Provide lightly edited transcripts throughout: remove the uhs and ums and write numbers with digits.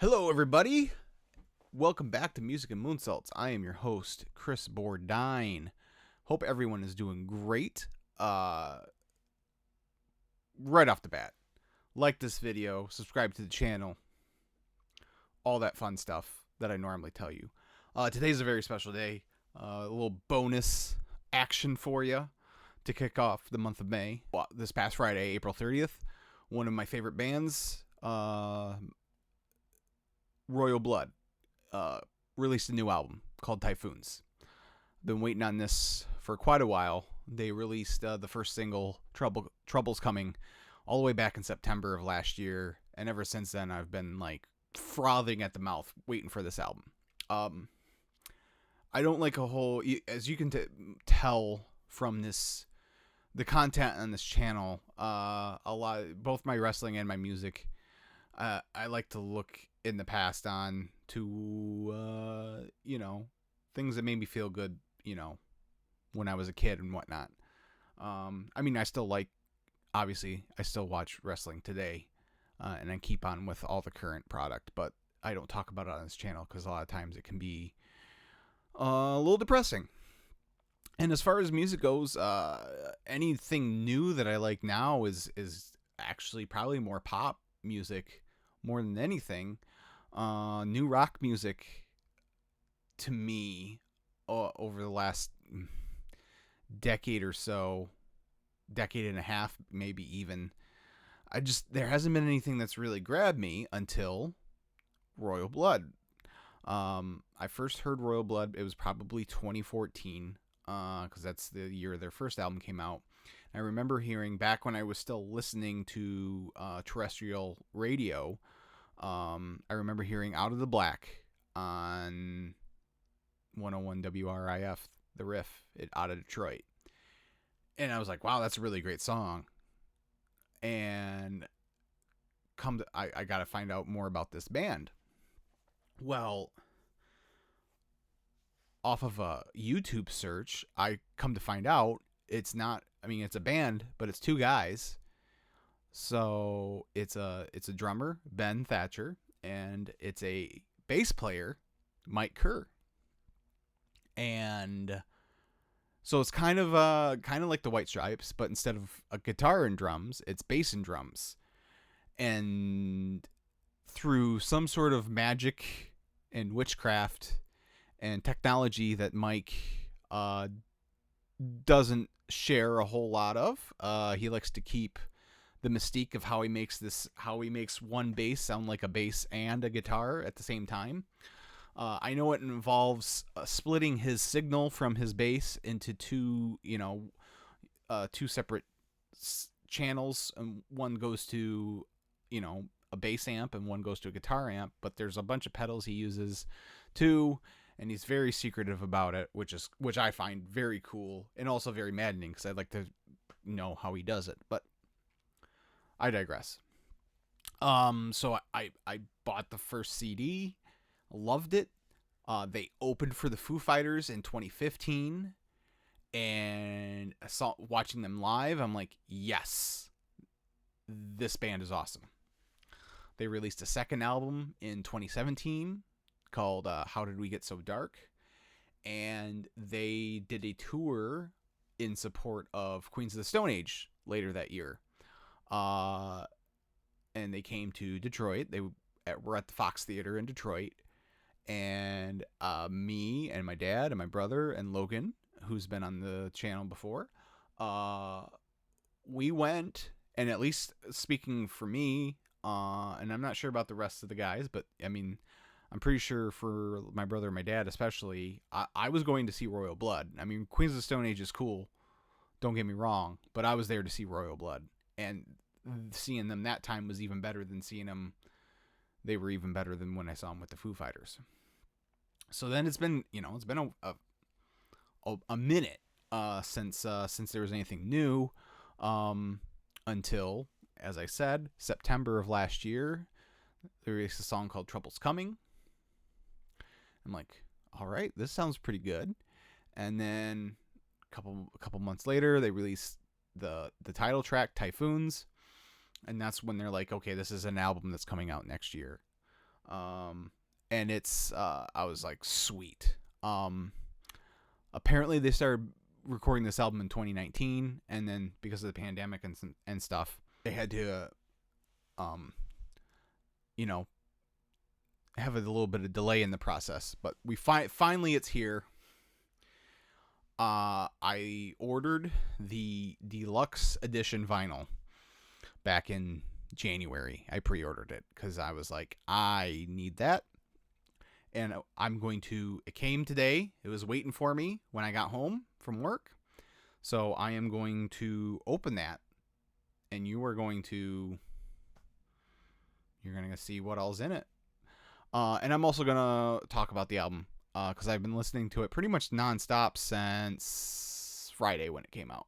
Hello, everybody. Welcome back to Music and Moonsaults. I am your host, Chris Bourdine. Hope everyone is doing great. Right off the bat, like this video, subscribe to the channel, all that fun stuff that I normally tell you. Today's a very special day. A little bonus action for you to kick off the month of May. This past Friday, April 30th, one of my favorite bands, Royal Blood, released a new album called Typhoons. Been waiting on this for quite a while. They released the first single, Trouble's Coming, all the way back in September of last year, and ever since then I've been like frothing at the mouth waiting for this album. I don't like as you can tell from the content on this channel, both my wrestling and my music, I like to look in the past on to, things that made me feel good, when I was a kid and whatnot. I still obviously, I still watch wrestling today, and I keep on with all the current product, but I don't talk about it on this channel because a lot of times it can be a little depressing. And as far as music goes, anything new that I like now is actually probably more pop music more than anything. New rock music to me over the last decade or so, decade and a half, maybe even, there hasn't been anything that's really grabbed me until Royal Blood. I first heard Royal Blood, it was probably 2014, because that's the year their first album came out. I remember hearing, back when I was still listening to terrestrial radio, I remember hearing Out of the Black on 101 WRIF, the riff, out of Detroit. And I was like, wow, that's a really great song. And I got to find out more about this band. Well, off of a YouTube search, I come to find out it's a band, but it's two guys. So it's a drummer, Ben Thatcher, and it's a bass player, Mike Kerr. And so it's kind of like the White Stripes, but instead of a guitar and drums, it's bass and drums. And through some sort of magic and witchcraft and technology that Mike doesn't share a whole lot of, he likes to keep the mystique of how he makes one bass sound like a bass and a guitar at the same time. I know it involves splitting his signal from his bass into two separate channels, and one goes to, a bass amp and one goes to a guitar amp, but there's a bunch of pedals he uses too, and he's very secretive about it, which I find very cool and also very maddening because I'd like to know how he does it, but I digress. So I bought the first CD, loved it. They opened for the Foo Fighters in 2015, and watching them live, I'm like, yes, this band is awesome. They released a second album in 2017 called How Did We Get So Dark? And they did a tour in support of Queens of the Stone Age later that year. And they came to Detroit. They were at the Fox Theater in Detroit. And me and my dad and my brother and Logan, who's been on the channel before, we went, and at least speaking for me, and I'm not sure about the rest of the guys, but I'm pretty sure for my brother and my dad especially, I was going to see Royal Blood. Queens of the Stone Age is cool, don't get me wrong, but I was there to see Royal Blood. And seeing them that time was even better than seeing them. They were even better than when I saw them with the Foo Fighters. So then it's been a minute since there was anything new, until, as I said, September of last year, they released a song called Trouble's Coming. I'm like, all right, this sounds pretty good. And then a couple months later, they released the title track, Typhoons, and that's when they're like, okay, this is an album that's coming out next year. And it's I was like, sweet. Apparently they started recording this album in 2019, and then because of the pandemic and stuff, they had to you know, have a little bit of delay in the process. But we finally it's here. I ordered the Deluxe Edition Vinyl back in January. I pre-ordered it because I was like, I need that. And it came today. It was waiting for me when I got home from work. So I am going to open that, and you're going to see what all's in it. And I'm also going to talk about the album because I've been listening to it pretty much nonstop since Friday when it came out.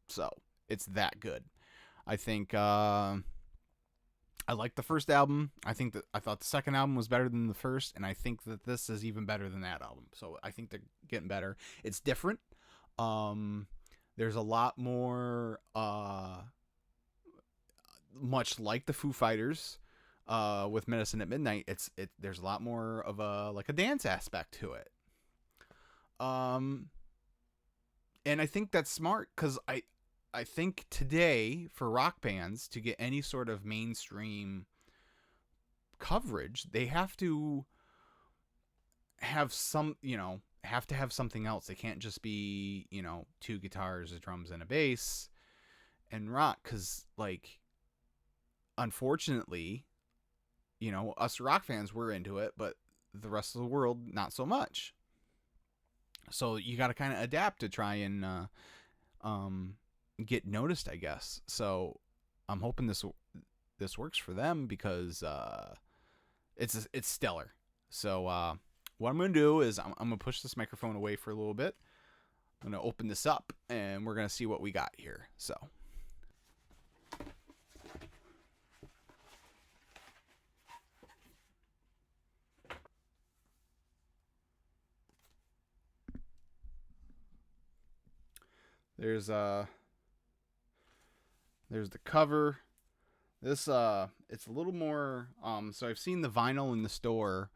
So it's that good. I think I liked the first album. I thought the second album was better than the first, and I think that this is even better than that album. So I think they're getting better. It's different. There's a lot more, much like the Foo Fighters, with Medicine at Midnight. There's a lot more of a dance aspect to it. And I think that's smart because I think today for rock bands to get any sort of mainstream coverage, they have to have something else. They can't just be, two guitars, a drums, and a bass and rock. Because, unfortunately, us rock fans, we're into it, but the rest of the world, not so much. So you got to kind of adapt to try and get noticed, I guess. So I'm hoping this works for them because it's stellar. So what I'm going to do is I'm going to push this microphone away for a little bit. I'm going to open this up, and we're going to see what we got here. So there's the cover. This it's a little more so I've seen the vinyl in the store,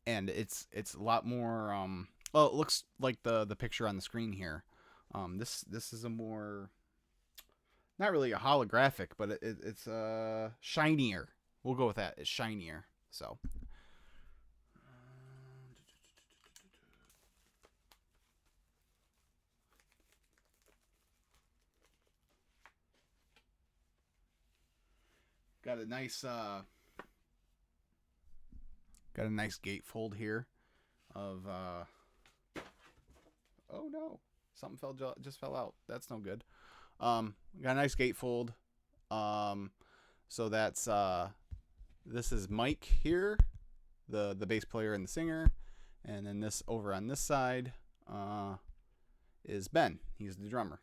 and it's a lot more well, it looks like the picture on the screen here. This is a more, not really a holographic, but it's shinier. We'll go with that. It's shinier. So got a nice gatefold here of oh no, something just fell out. That's no good. Got a nice gatefold. So that's this is Mike here, the bass player and the singer, and then this over on this side is Ben. He's the drummer.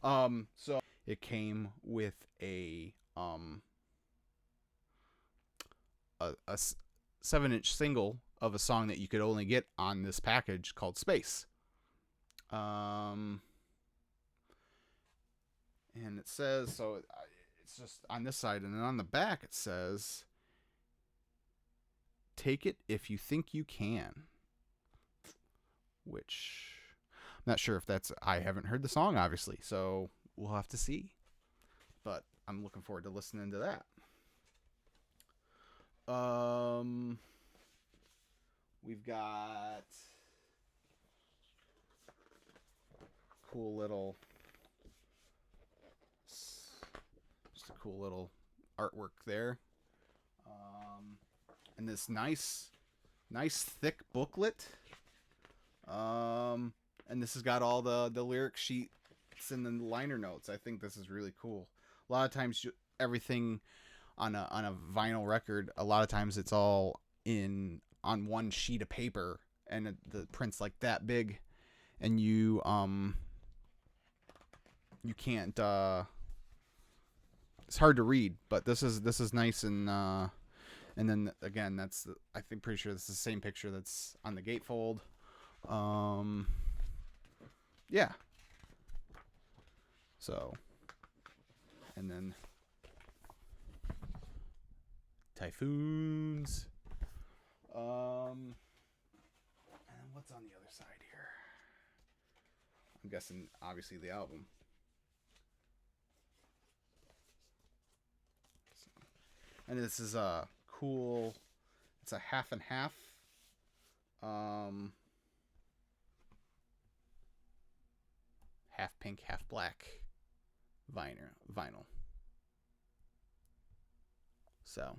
So it came with a 7-inch single of a song that you could only get on this package called Space. And it says, so it's just on this side, and then on the back it says, "Take it if you think you can," which I'm not sure if that's, I haven't heard the song obviously, so we'll have to see, but I'm looking forward to listening to that. We've got cool little artwork there, and this nice thick booklet, and this has got all the lyric sheets and then the liner notes. I think this is really cool. A lot of times everything on a vinyl record, a lot of times it's all on one sheet of paper, and the print's like that big, and you can't it's hard to read, but this is nice. And then again, I think pretty sure this is the same picture that's on the gatefold. Yeah. So, and then Typhoons. And what's on the other side here? I'm guessing, obviously, the album. And this is a cool. It's a half and half. Half pink, half black vinyl. So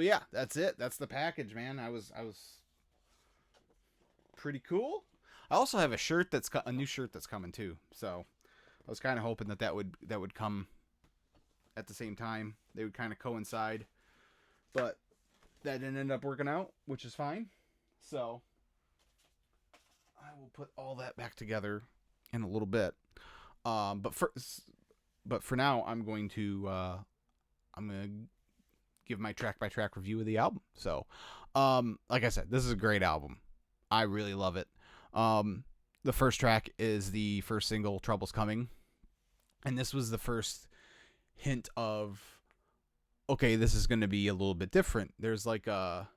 yeah, that's it. That's the package, man. I was pretty cool. I also have a new shirt that's coming too. So I was kind of hoping that would come at the same time. They would kind of coincide, but that didn't end up working out, which is fine. So I will put all that back together in a little bit. But for now, I'm going to give my track by track review of the album. So, like I said, this is a great album. I really love it. The first track is the first single, "Trouble's Coming," and this was the first hint of, okay, this is going to be a little bit different. There's like a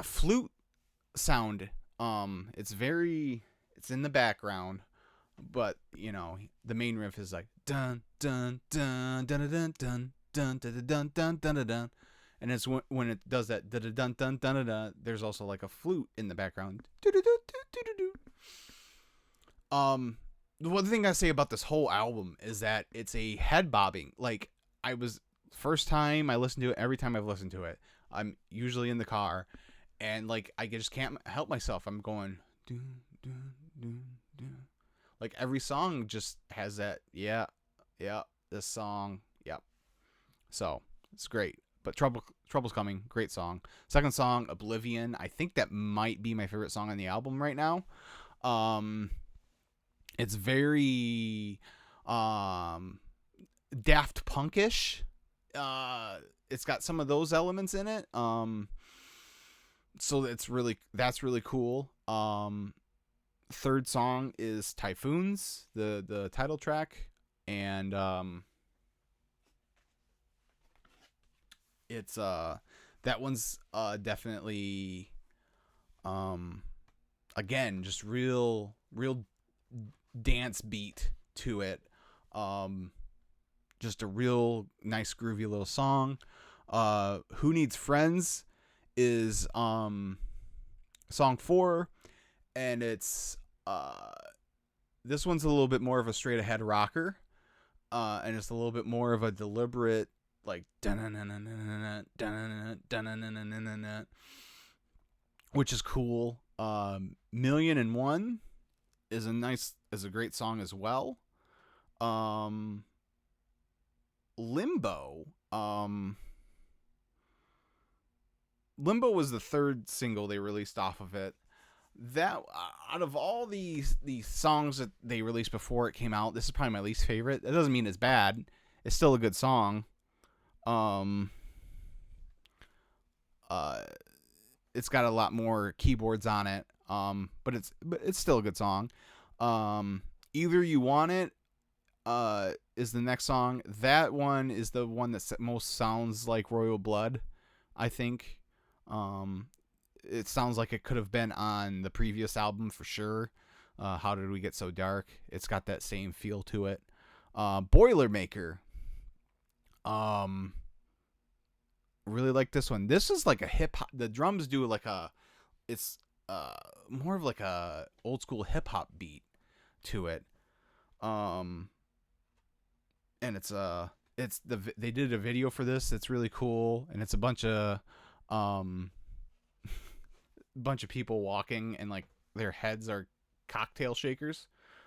flute sound. It's in the background, but the main riff is like dun dun dun dun dun dun dun dun dun dun dun dun, and it's when it does that dun dun dun dun dun. There's also like a flute in the background. The one thing I say about this whole album is that it's a head bobbing. Like, first time I listened to it, every time I've listened to it, I'm usually in the car, and like I just can't help myself. I'm going doo, doo, doo, doo. Like every song just has that. Yeah, this song. Yep. So it's great. But Trouble's Coming, great song. Second song, Oblivion. I think that might be my favorite song on the album right now. It's very Daft Punkish. It's got some of those elements in it. So that's really cool. Third song is Typhoons, the title track, and it's that one's definitely again just real dance beat to it. Just a real nice groovy little song. Who Needs Friends is song 4, and it's this one's a little bit more of a straight ahead rocker, and it's a little bit more of a deliberate like which is cool. Million and One is a great song as well. Limbo was the third single they released off of it. That out of all these songs that they released before it came out, this is probably my least favorite. That doesn't mean it's bad. It's still a good song. It's got a lot more keyboards on it. But it's still a good song. Either You Want It is the next song. That one is the one that most sounds like Royal Blood, I think. It sounds like it could have been on the previous album for sure. How Did We Get So Dark? It's got that same feel to it. Boilermaker. Really like this one. This is like a hip hop. The drums do like it's more of like a old school hip hop beat to it. And they did a video for this. It's really cool, and it's a bunch of people walking, and like their heads are cocktail shakers.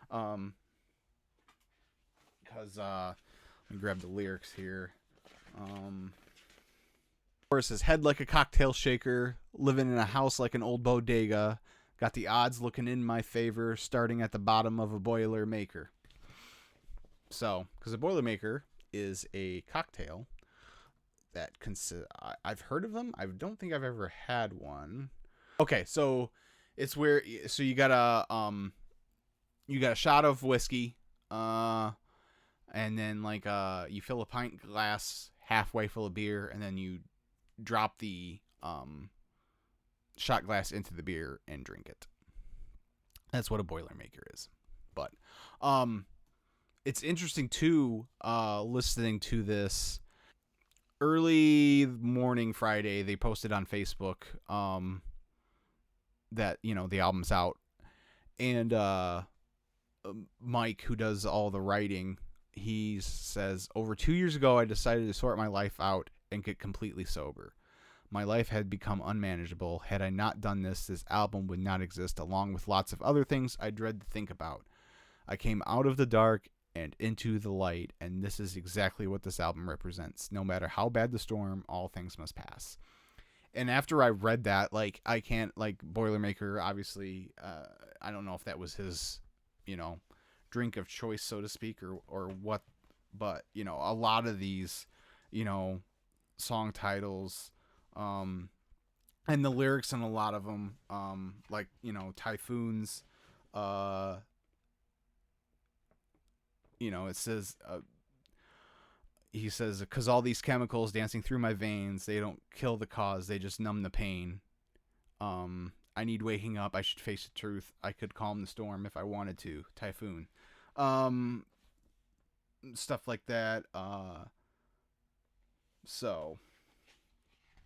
Because let me grab the lyrics here. Chorus is head like a cocktail shaker, living in a house like an old bodega, got the odds looking in my favor, starting at the bottom of a Boilermaker. So, because a Boilermaker is a cocktail that I've heard of them. I don't think I've ever had one. Okay, so it's where you got a shot of whiskey, and then like you fill a pint glass halfway full of beer, and then you drop the shot glass into the beer and drink it. That's what a Boilermaker is. But it's interesting too, listening to this early morning Friday. They posted on Facebook that, you know, the album's out, and Mike, who does all the writing, he says, over 2 years ago, I decided to sort my life out and get completely sober. My life had become unmanageable. Had I not done this, this album would not exist, along with lots of other things I dread to think about. I came out of the dark and into the light, and this is exactly what this album represents. No matter how bad the storm, all things must pass. And after I read that, like, I can't, like, Boilermaker, obviously, I don't know if that was his, you know, drink of choice, so to speak, or what, but, you know, a lot of these, you know, song titles, and the lyrics in a lot of them, like, you know, Typhoons, you know, it says, he says, because all these chemicals dancing through my veins, they don't kill the cause, they just numb the pain. I need waking up, I should face the truth, I could calm the storm if I wanted to. Typhoon. Stuff like that. So,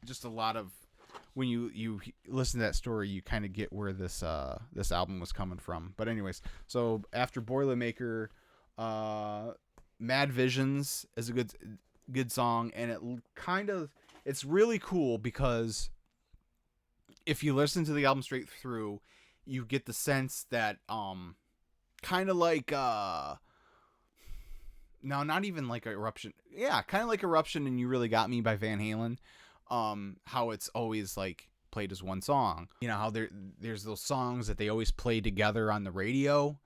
just a lot of, when you listen to that story, you kind of get where this album was coming from. But anyways, so after Boilermaker, Mad Visions is a good song, and it's really cool because if you listen to the album straight through, you get the sense that kind of like no, not even like Eruption. Yeah, kind of like Eruption and You Really Got Me by Van Halen. How it's always like played as one song. You know how there's those songs that they always play together on the radio.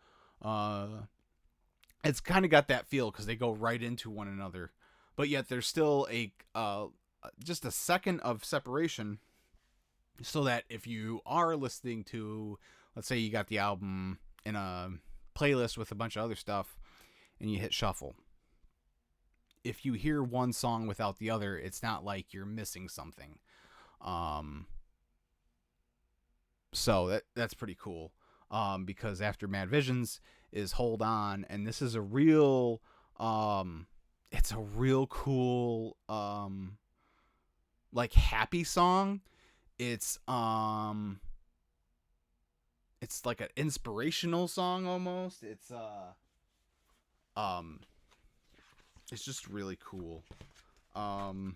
It's kind of got that feel because they go right into one another, but yet there's still just a second of separation, so that if you are listening to, let's say you got the album in a playlist with a bunch of other stuff and you hit shuffle, if you hear one song without the other, it's not like you're missing something. So that's pretty cool. Because after Mad Visions is Hold On, and this is a real, it's a real cool, like happy song. It's like an inspirational song almost. It's just really cool. It's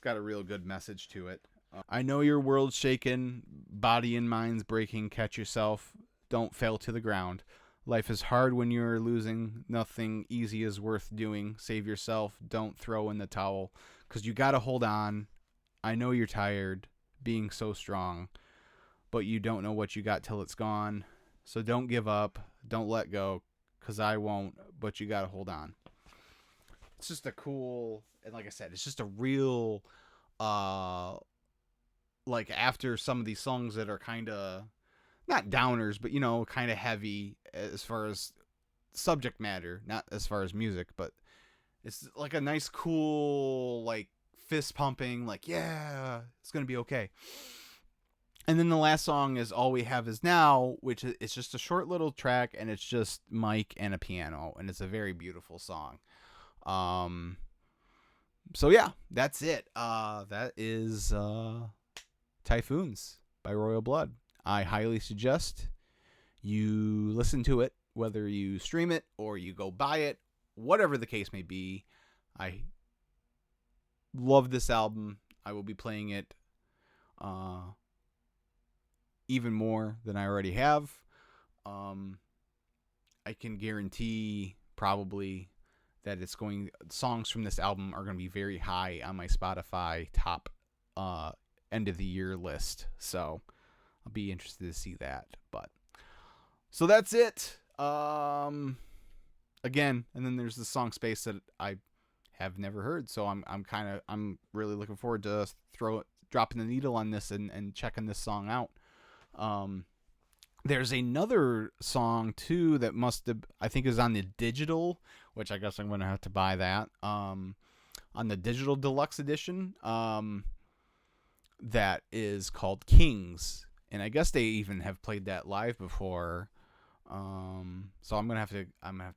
got a real good message to it. I know your world's shaken, body and mind's breaking, catch yourself, don't fail to the ground. Life is hard when you're losing, nothing easy is worth doing. Save yourself, don't throw in the towel, 'cause you gotta hold on. I know you're tired, being so strong, but you don't know what you got till it's gone. So don't give up, don't let go, 'cause I won't, but you gotta hold on. It's just a cool, and like I said, it's just a real, like after some of these songs that are kind of not downers, but you know, kind of heavy as far as subject matter, not as far as music, but it's like a nice, cool, like fist pumping, like, yeah, it's gonna be okay. And then the last song is All We Have Is Now, which is just a short little track, and it's just Mike and a piano, and it's a very beautiful song. So yeah, that's it. That is Typhoons by Royal Blood. I highly suggest you listen to it, whether you stream it or you go buy it, whatever the case may be. I love this album. I will be playing it even more than I already have. I can guarantee probably that songs from this album are going to be very high on my Spotify top end of the year list. So I'll be interested to see that. But so that's it. Again, and then there's the song Space that I have never heard. So I'm really looking forward to dropping the needle on this and checking this song out. There's another song too that I think is on the digital, which I guess I'm gonna have to buy that. On the digital deluxe edition, that is called Kings, and I guess they even have played that live before. So I'm gonna have to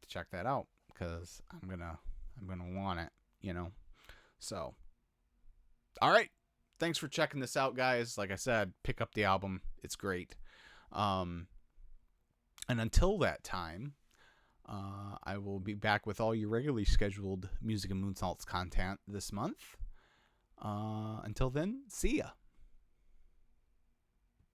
check that out because I'm gonna want it, you know. So, all right, thanks for checking this out, guys. Like I said, pick up the album; it's great. And until that time, I will be back with all your regularly scheduled Music and Moonsalts content this month. Until then, see ya.